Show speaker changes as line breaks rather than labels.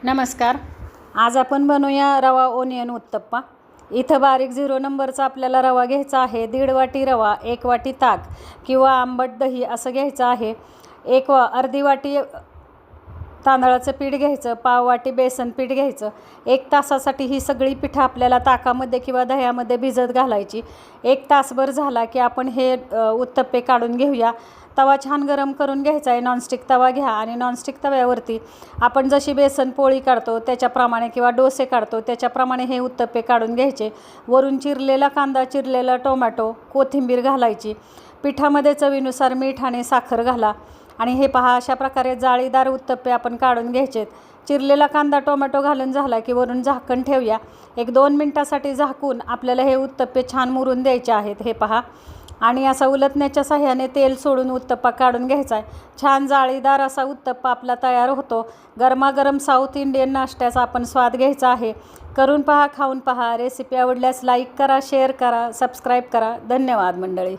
नमस्कार. आज आपण बनवूया रवा ओनियन उत्तप्पा. इथं बारीक 0 नंबरचा आपल्याला रवा घ्यायचा आहे. 1.5 वाटी रवा, 1 वाटी ताक किंवा आंबट दही असं घ्यायचं आहे. अर्धी वाटी तांदळाचं पीठ घ्यायचं, पाव वाटी बेसन पीठ घ्यायचं. 1 तासासाठी ही सगळी पिठं आपल्याला ताकामध्ये किंवा दह्यामध्ये भिजत घालायची. 1 तासभर झाला की आपण हे उत्तप्पे काढून घेऊया. तवा छान गरम करून घ्यायचा आहे. नॉनस्टिक तवा घ्या आणि नॉनस्टिक तव्यावरती आपण जशी बेसन पोळी काढतो त्याच्याप्रमाणे किंवा डोसे काढतो त्याच्याप्रमाणे हे उत्तप्पे काढून घ्यायचे. वरून चिरलेला कांदा, चिरलेला टोमॅटो, कोथिंबीर घालायची. पिठामध्ये चवीनुसार मीठ आणि साखर घाला आणि हे पहा, अशा प्रकारे जाळीदार उत्तप्पे आपण काढून घ्यायचेत. चिरलेला कांदा, टोमॅटो घालून झाला की वरून झाकण ठेवूया. 1-2 मिनटासाठी झाकून आपल्याला हे उत्तप्पे छान मुरून द्यायचे आहेत. हे पहा, आणि असा उलटण्याच्या साह्याने तेल सोडून उत्तप्पा काढून घ्यायचा आहे. छान जाळीदार असा उत्तप्पा आपला तयार होतो. गरमागरम साऊथ इंडियन नाश्त्याचा आपण स्वाद घ्यायचा आहे. करून पहा, खाऊन पहा. रेसिपी आवडल्यास लाईक करा, शेअर करा, सबस्क्राईब करा. धन्यवाद मंडळी.